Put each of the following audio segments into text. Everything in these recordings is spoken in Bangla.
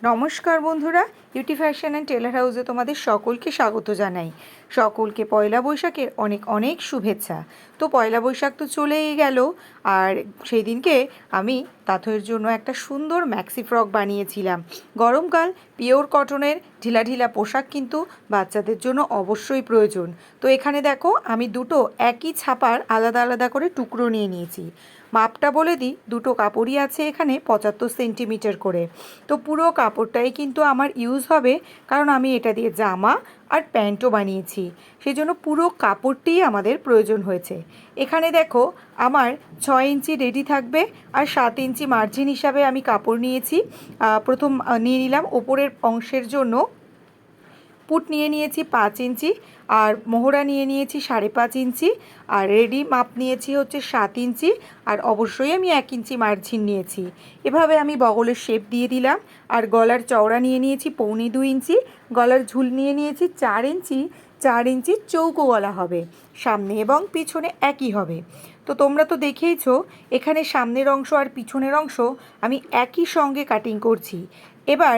নমস্কার বন্ধুরা, বিউটি ফ্যাশন অ্যান্ড টেলার হাউসে তোমাদের সকলকে স্বাগত জানাই। সকলকে পয়লা বৈশাখের অনেক অনেক শুভেচ্ছা। তো পয়লা বৈশাখ তো চলেই গেল, আর সেই দিনকে আমি তাথয়ের জন্য একটা সুন্দর ম্যাক্সি ফ্রক বানিয়েছিলাম। গরমকাল পিওর কটনের ঢিলা ঢিলা পোশাক কিন্তু বাচ্চাদের জন্য অবশ্যই প্রয়োজন। তো এখানে দেখো, আমি দুটো একই ছাপার আলাদা আলাদা করে টুকরো নিয়ে নিয়েছি। মাপটা বলে দিই, দুটো কাপড়ই আছে এখানে 75 সেন্টিমিটার করে। তো পুরো কাপড়টাই কিন্তু আমার ইউজ হবে, কারণ আমি এটা দিয়ে জামা আর প্যান্টও বানিয়েছি, সেই জন্য পুরো কাপড়টিই আমাদের প্রয়োজন হয়েছে। এখানে দেখো, আমার 6 ইঞ্চি রেডি থাকবে, আর 7 ইঞ্চি মার্জিন হিসাবে আমি কাপড় নিয়েছি। প্রথম নিয়ে নিলাম ওপরের অংশের জন্য পুট নিয়ে নিয়েছি 5 ইঞ্চি, আর মোহরা নিয়ে নিয়েছি 5.5 ইঞ্চি, আর রেডি মাপ নিয়েছি হচ্ছে 7 ইঞ্চি, আর অবশ্যই আমি 1 ইঞ্চি মার্জিন নিয়েছি। এভাবে আমি বগলের শেপ দিয়ে দিলাম। আর গলার চওড়া নিয়ে নিয়েছি 1.25 ইঞ্চি, গলার ঝুল নিয়ে নিয়েছি 4 ইঞ্চি। 4 ইঞ্চি চৌকো গলা হবে, সামনে এবং পিছনে একই হবে। তো তোমরা তো দেখেইছো, এখানে সামনের অংশ আর পিছনের অংশ আমি একই সঙ্গে কাটিং করছি। এবার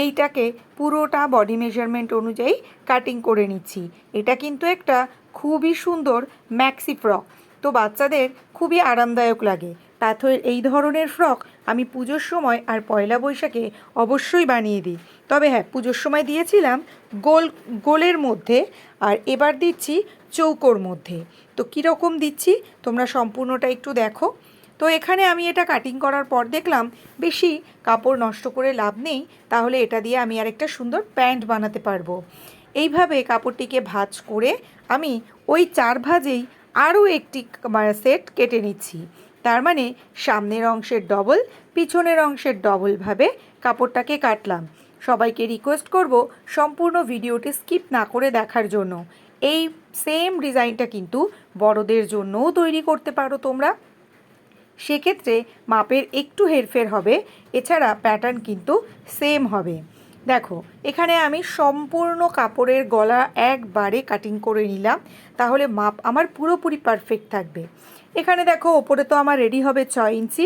এইটাকে পুরোটা বডি মেজারমেন্ট অনুযায়ী কাটিং করে নিচ্ছি। এটা কিন্তু একটা খুবই সুন্দর ম্যাক্সি ফ্রক, তো বাচ্চাদের খুবই আরামদায়ক লাগে। তাতে এই ধরনের ফ্রক আমি পুজোর সময় আর পয়লা বৈশাখে অবশ্যই বানিয়ে দিই। তবে হ্যাঁ, পুজোর সময় দিয়েছিলাম গোলের মধ্যে, আর এবার দিচ্ছি চৌকোর মধ্যে। তো কীরকম দিচ্ছি তোমরা সম্পূর্ণটা একটু দেখো। তো এখানে আমি এটা কাটিং করার পর দেখলাম বেশি কাপড় নষ্ট করে লাভ নেই, তাহলে এটা দিয়ে আমি আরেকটা সুন্দর প্যান্ট বানাতে পারবো। এইভাবে কাপড়টিকে ভাঁজ করে আমি ওই 4 ভাঁজেই আরও একটি সেট কেটে নিচ্ছি। তার মানে সামনের অংশের ডবল, পিছনের অংশের ডবলভাবে কাপড়টাকে কাটলাম। সবাইকে রিকোয়েস্ট করব সম্পূর্ণ ভিডিওটি স্কিপ না করে দেখার জন্য। এই সেম ডিজাইনটা কিন্তু বড়দের জন্যও তৈরি করতে পারো তোমরা, সেক্ষেত্রে মাপের একটু হেরফের হবে, এছাড়া প্যাটার্ন কিন্তু সেম হবে। দেখো, এখানে আমি সম্পূর্ণ কাপড়ের গলা একবারে কাটিং করে নিলাম, তাহলে মাপ আমার পুরোপুরি পারফেক্ট থাকবে। এখানে দেখো, ওপরে তো আমার রেডি হবে 6 ইঞ্চি,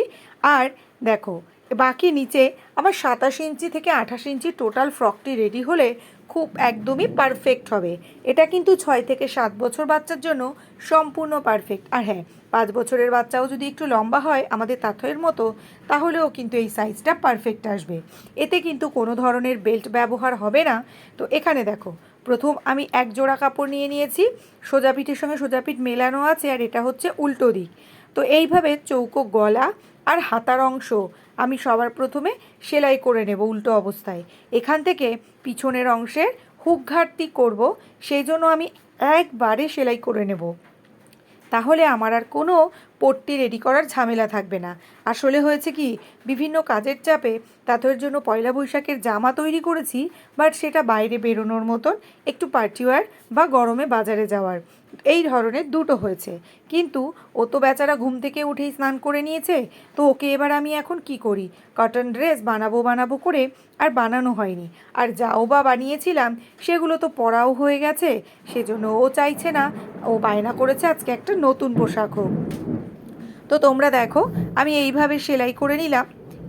আর দেখো বাকি নিচে আমার 27 ইঞ্চি থেকে 28 ইঞ্চি টোটাল ফ্রকটি রেডি হলে খুব একদমই পারফেক্ট হবে। এটা কিন্তু 6 থেকে 7 বছর বাচ্চার জন্য সম্পূর্ণ পারফেক্ট। আর হ্যাঁ, 5 বছরের বাচ্চাও যদি একটু লম্বা হয় আমাদের তাথয়ের মতো, তাহলেও কিন্তু এই সাইজটা পারফেক্ট আসবে। এতে কিন্তু কোনো ধরনের বেল্ট ব্যবহার হবে না। তো এখানে দেখো, প্রথম আমি এক জোড়া কাপড় নিয়ে নিয়েছি, সোজা পিঠের সঙ্গে সোজা পিঠ মেলানো আছে, আর এটা হচ্ছে উল্টো দিক। তো এইভাবে চৌকো গলা আর হাতার অংশ আমি সবার প্রথমে সেলাই করে নেব উল্টো অবস্থায়। এখান থেকে পিছনের অংশের হুক ঘাটতি করব, সেই জন্য আমি একবারে সেলাই করে নেব, তাহলে আমার আর কোনো পট্টি রেডি করার ঝামেলা থাকবে না। আসলে হয়েছে কি, বিভিন্ন কাজের চাপে তাদের জন্য পয়লা বৈশাখের জামা তৈরি করেছি, বাট সেটা বাইরে বেরোনোর মতন, একটু পার্টিওয়ার বা গরমে বাজারে যাওয়ার, এই ধরনের দুটো হয়েছে। কিন্তু ও তো বেচারা ঘুম থেকে উঠেই স্নান করে নিয়েছে, তো ওকে এবার আমি এখন কি করি, কটন ড্রেস বানাবো করে আর বানানো হয়নি। আর যাও বা বানিয়েছিলাম সেগুলো তো পরাও হয়ে গেছে, সেজন্য ও চাইছে না, ও বায়না করেছে আজকে একটা নতুন পোশাক হোক। তো তোমরা দেখো, আমি এইভাবে সেলাই করে নিলাম,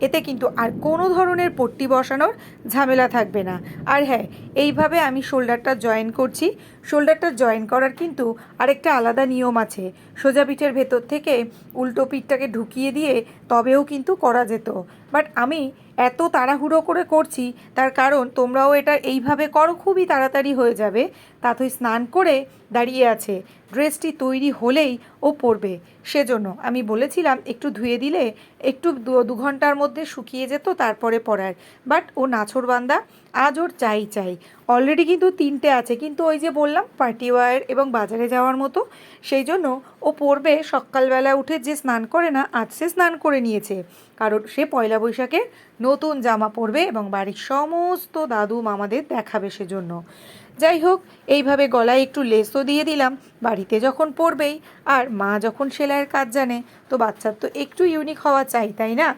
এতে কিন্তু আর কোনো ধরনের পট্টি বসানোর ঝামেলা থাকবে না। আর হ্যাঁ, এইভাবে আমি শোল্ডারটা জয়েন করছি। শোল্ডারটা জয়েন করার কিন্তু আরেকটা আলাদা নিয়ম আছে। সোজা পিঠের ভেতর থেকে উল্টো পিঠটাকে ঢুকিয়ে দিয়ে তবেও কিন্তু করা যেত, বাট আমি এত তাড়াহুড়ো করে করছি, তার কারণ তোমরাও এটা এইভাবে করো, খুবই তাড়াতাড়ি হয়ে যাবে। তাতই স্নান করে দাঁড়িয়ে আছে, ড্রেসটি তৈরি হলেই ও পরবে, সেজন্য আমি বলেছিলাম একটু ধুয়ে দিলে একটু 2 ঘন্টার মধ্যে শুকিয়ে যেত তারপরে পরার। বাট ও নাছোড়বান্দা, আজ ওর চাই। অলরেডি কিন্তু 3টে আছে, কিন্তু ওই যে বললাম পার্টি ওয়্যার এবং বাজারে যাওয়ার মতো, সেই জন্য ও পরবে সকালবেলা উঠে, যে স্নান করে না আজ সে স্নান করে নিয়েছে, কারণ সে পয়লা বৈশাখে নতুন জামা পরবে এবং বাড়ির সমস্ত দাদু মামাদের দেখাবে সেজন্য। যাই হোক, এইভাবে গলায় একটু লেসও দিয়ে দিলাম, বাড়িতে যখন পরবেই, আর মা যখন সেলাইয়ের কাজ জানে, তো বাচ্চার তো একটু ইউনিক হওয়া চাই, তাই না?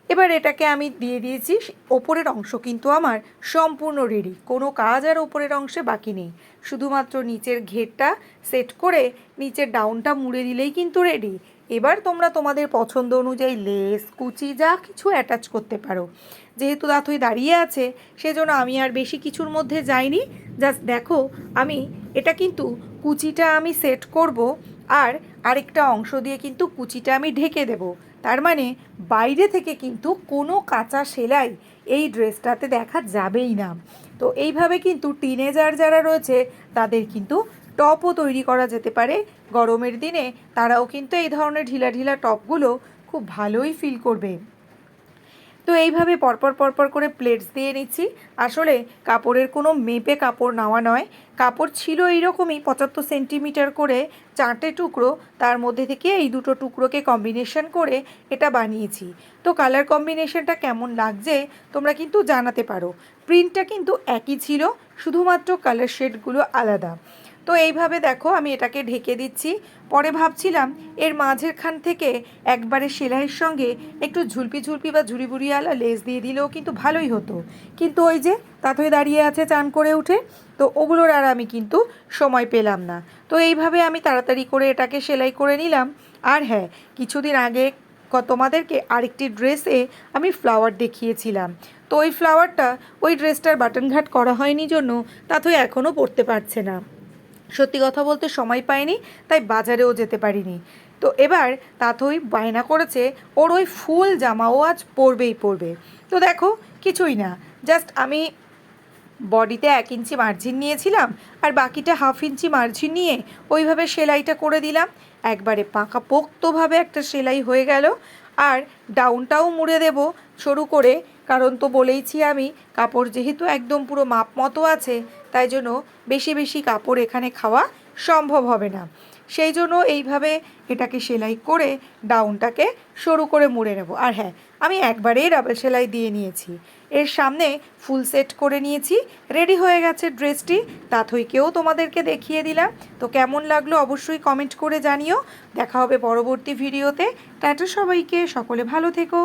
এবার এটাকে আমি দিয়ে দিয়েছি। ওপরের অংশ কিন্তু আমার সম্পূর্ণ রেডি, কোনো কাজ আর ওপরের অংশে বাকি নেই। শুধুমাত্র নিচের ঘেরটা সেট করে নিচের ডাউনটা মুড়ে দিলেই কিন্তু রেডি। এবার তোমরা তোমাদের পছন্দ অনুযায়ী লেস কুচি যা কিছু অ্যাটাচ করতে পারো। যেহেতু তাথই দাঁড়িয়ে আছে সেজন্য আমি আর বেশি কিছুর মধ্যে যাইনি। জাস্ট দেখো আমি এটা কিন্তু কুচিটা আমি সেট করব, আর আরেকটা অংশ দিয়ে কিন্তু কুচিটা আমি ঢেকে দেব। তার মানে বাইরে থেকে কিন্তু কোনো কাঁচা সেলাই এই ড্রেসটাতে দেখা যাবেই না। তো এইভাবে কিন্তু টিনেজার যারা রয়েছে তাদের কিন্তু টপও তৈরি করা যেতে পারে। গরমের দিনে তারাও কিন্তু এই ধরনের ঢিলা ঢিলা টপগুলো খুব ভালোই ফিল করবে। তো এইভাবে পরপর পরপর করে প্লেটস দিয়ে নিচ্ছি। আসলে কাপড়ের কোনো মেপে কাপড় নেওয়া নয়, কাপড় ছিল এইরকমই 75 সেন্টিমিটার করে 4টে টুকরো, তার মধ্যে থেকে এই দুটো টুকরোকে কম্বিনেশন করে এটা বানিয়েছি। তো কালার কম্বিনেশনটা কেমন লাগছে তোমরা কিন্তু জানাতে পারো। প্রিন্টটা কিন্তু একই ছিল, শুধুমাত্র কালার শেডগুলো আলাদা। তো এইভাবে দেখো আমি এটাকে ঢেকে দিচ্ছি। পরে ভাবছিলাম এর মাঝেরখান থেকে একবারে সেলাইয়ের সঙ্গে একটু ঝুলপি ঝুলপি বা ঝুড়ি বুড়িওয়ালা লেস দিয়ে দিলেও কিন্তু ভালোই হতো, কিন্তু ওই যে তাতই দাঁড়িয়ে আছে চান করে উঠে, তো ওগুলোর আর আমি কিন্তু সময় পেলাম না। তো এইভাবে আমি তাড়াতাড়ি করে এটাকে সেলাই করে নিলাম। আর হ্যাঁ, কিছুদিন আগে তোমাদেরকে আরেকটি ড্রেসে আমি ফ্লাওয়ার দেখিয়েছিলাম। তো ওই ফ্লাওয়ারটা ওই ড্রেসটার বাটন ঘাট করা হয়নি জন্য তাতই এখনও পরতে পারছে না। সত্যি কথা বলতে সময় পাইনি, তাই বাজারেও যেতে পারিনি। তো এবার তাথই বায়না করেছে ওর ওই ফুল জামাও আজ পরবেই পরবে। তো দেখো কিছুই না, জাস্ট আমি বডিতে 1 ইঞ্চি মার্জিন নিয়েছিলাম আর বাকিটা 1/2 ইঞ্চি মার্জিন নিয়ে ওইভাবে সেলাইটা করে দিলাম। একবারে পাকাপোক্তভাবে একটা সেলাই হয়ে গেল। আর ডাউনটাও মুড়ে দেব সরু করে, কারণ তো বলেইছি আমি কাপড় যেহেতু একদম পুরো মাপ মতো আছে, তাই জন্য বেশি বেশি কাপড় এখানে খাওয়া সম্ভব হবে না। সেই জন্য এইভাবে এটাকে সেলাই করে ডাউনটাকে সরু করে মুড়ে নেব। আর হ্যাঁ, আমি একবারেই ডাবল সেলাই দিয়ে নিয়েছি। এর সামনে ফুল সেট করে নিয়েছি, রেডি হয়ে গেছে ড্রেসটি। তাথইকেও তোমাদেরকে দেখিয়ে দিলাম। তো কেমন লাগলো অবশ্যই কমেন্ট করে জানিও। দেখা হবে পরবর্তী ভিডিওতে। টাটা সবাইকে, সকলে ভালো থেকো।